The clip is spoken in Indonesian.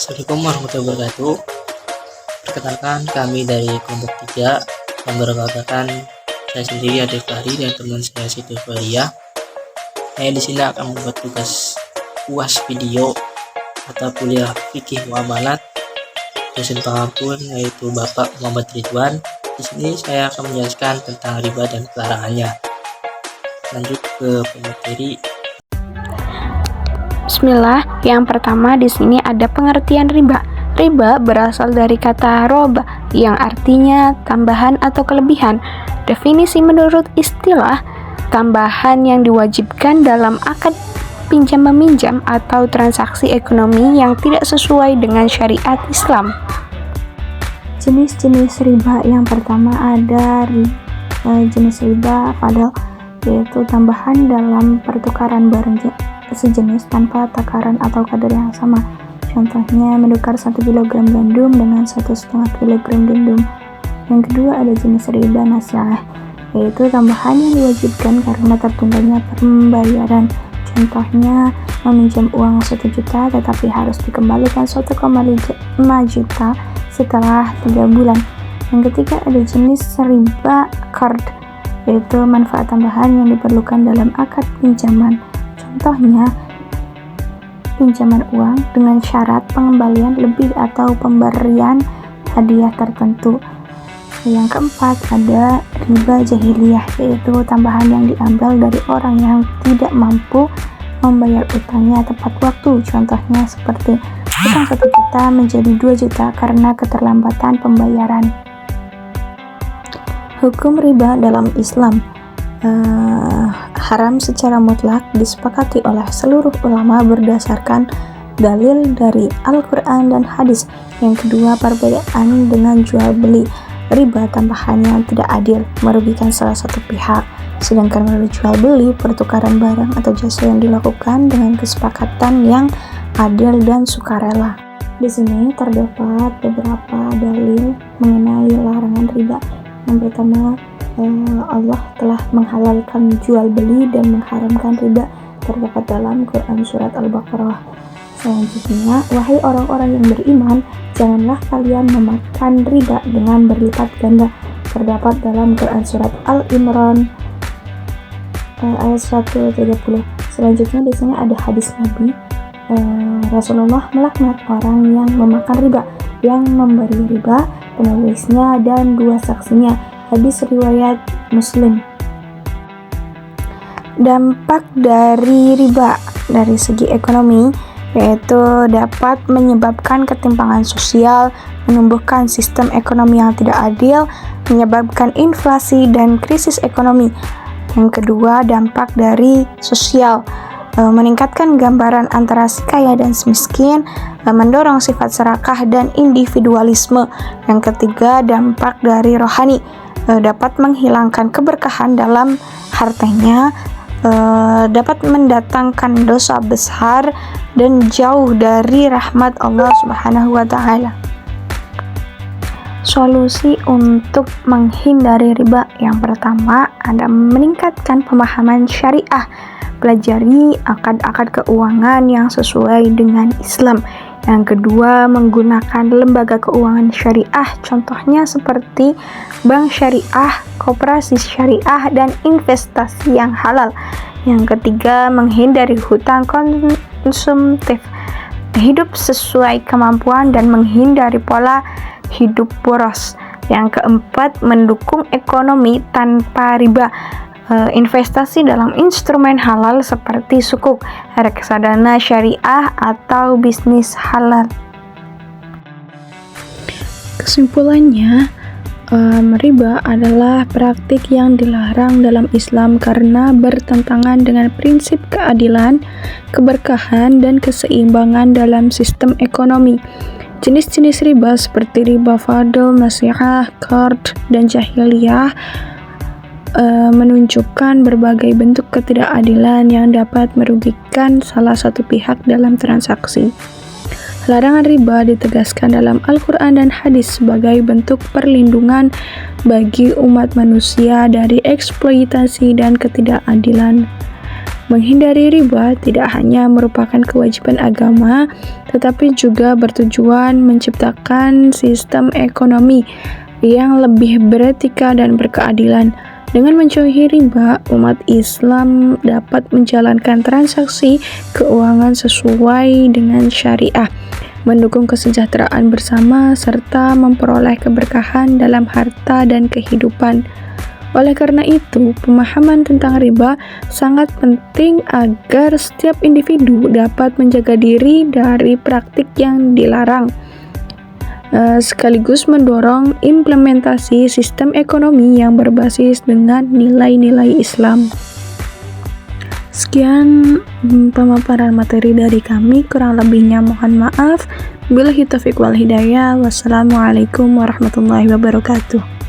Assalamualaikum warahmatullahi wabarakatuh. Perkenalkan, kami dari kelompok 3 memberangkatkan saya sendiri Adil Fahri dan teman saya Siti Faria. Saya di sini akan membuat tugas UAS video atau kuliah fikih muamalat. Dosen pengampun yaitu Bapak Muhammad Ridwan. Di sini saya akan menjelaskan tentang riba dan pelarangannya. Lanjut ke pemateri. Bismillah, yang pertama di sini ada pengertian riba. Riba berasal dari kata roba yang artinya tambahan atau kelebihan. Definisi menurut istilah, tambahan yang diwajibkan dalam akad pinjam-meminjam atau transaksi ekonomi yang tidak sesuai dengan syariat Islam. Jenis-jenis riba yang pertama ada jenis riba fadl, yaitu tambahan dalam pertukaran barang sejenis tanpa takaran atau kadar yang sama. Contohnya menukar 1 kg gandum dengan 1,5 kg gandum. Yang kedua ada jenis riba nasiah, yaitu tambahan yang diwajibkan karena tertundanya pembayaran. Contohnya meminjam uang 1 juta tetapi harus dikembalikan 1,5 juta setelah 3 bulan. Yang ketiga ada jenis riba qard, yaitu manfaat tambahan yang diperlukan dalam akad pinjaman. Contohnya, pinjaman uang dengan syarat pengembalian lebih atau pemberian hadiah tertentu. Yang keempat ada riba jahiliyah, yaitu tambahan yang diambil dari orang yang tidak mampu membayar utangnya tepat waktu. Contohnya seperti utang 1 juta menjadi 2 juta karena keterlambatan pembayaran. Hukum riba dalam Islam haram secara mutlak disepakati oleh seluruh ulama berdasarkan dalil dari Al-Quran dan hadis. Yang kedua, perbedaan dengan jual beli. Riba tambahan yang tidak adil, merugikan salah satu pihak, sedangkan melalui jual beli pertukaran barang atau jasa yang dilakukan dengan kesepakatan yang adil dan sukarela. Di sini terdapat beberapa dalil mengenai larangan riba. Yang pertama, Allah telah menghalalkan jual beli dan mengharamkan riba, terdapat dalam Quran surat Al-Baqarah. Selanjutnya, wahai orang-orang yang beriman, janganlah kalian memakan riba dengan berlipat ganda, terdapat dalam Quran surat Al-Imran ayat 130. Selanjutnya di sini ada hadis Nabi, Rasulullah melaknat orang yang memakan riba, yang memberi riba, penulisnya dan 2 saksinya. Hadis riwayat Muslim. Dampak dari riba dari segi ekonomi yaitu dapat menyebabkan ketimpangan sosial, menumbuhkan sistem ekonomi yang tidak adil, menyebabkan inflasi dan krisis ekonomi. Yang kedua, dampak dari sosial, meningkatkan gambaran antara si kaya dan si miskin, mendorong sifat serakah dan individualisme. Yang ketiga, dampak dari rohani, dapat menghilangkan keberkahan dalam hartanya, dapat mendatangkan dosa besar dan jauh dari rahmat Allah Subhanahu wa Ta'ala. Solusi untuk menghindari riba yang pertama ada meningkatkan pemahaman syariah, pelajari akad-akad keuangan yang sesuai dengan Islam. Yang kedua, menggunakan lembaga keuangan syariah, contohnya seperti bank syariah, koperasi syariah, dan investasi yang halal. Yang ketiga, menghindari hutang konsumtif, hidup sesuai kemampuan dan menghindari pola hidup boros. Yang keempat, mendukung ekonomi tanpa riba, investasi dalam instrumen halal seperti sukuk, reksadana syariah, atau bisnis halal. Kesimpulannya, riba adalah praktik yang dilarang dalam Islam karena bertentangan dengan prinsip keadilan, keberkahan, dan keseimbangan dalam sistem ekonomi. Jenis-jenis riba seperti riba fadl, nasiah, qard, dan jahiliyah menunjukkan berbagai bentuk ketidakadilan yang dapat merugikan salah satu pihak dalam transaksi. Larangan riba ditegaskan dalam Al-Quran dan hadis sebagai bentuk perlindungan bagi umat manusia dari eksploitasi dan ketidakadilan. Menghindari riba tidak hanya merupakan kewajiban agama, tetapi juga bertujuan menciptakan sistem ekonomi yang lebih beretika dan berkeadilan. Dengan menjauhi riba, umat Islam dapat menjalankan transaksi keuangan sesuai dengan syariah, mendukung kesejahteraan bersama, serta memperoleh keberkahan dalam harta dan kehidupan. Oleh karena itu, pemahaman tentang riba sangat penting agar setiap individu dapat menjaga diri dari praktik yang dilarang, sekaligus mendorong implementasi sistem ekonomi yang berbasis dengan nilai-nilai Islam. Sekian pemaparan materi dari kami, kurang lebihnya mohon maaf. Billahi taufiq wal hidayah. Wassalamualaikum warahmatullahi wabarakatuh.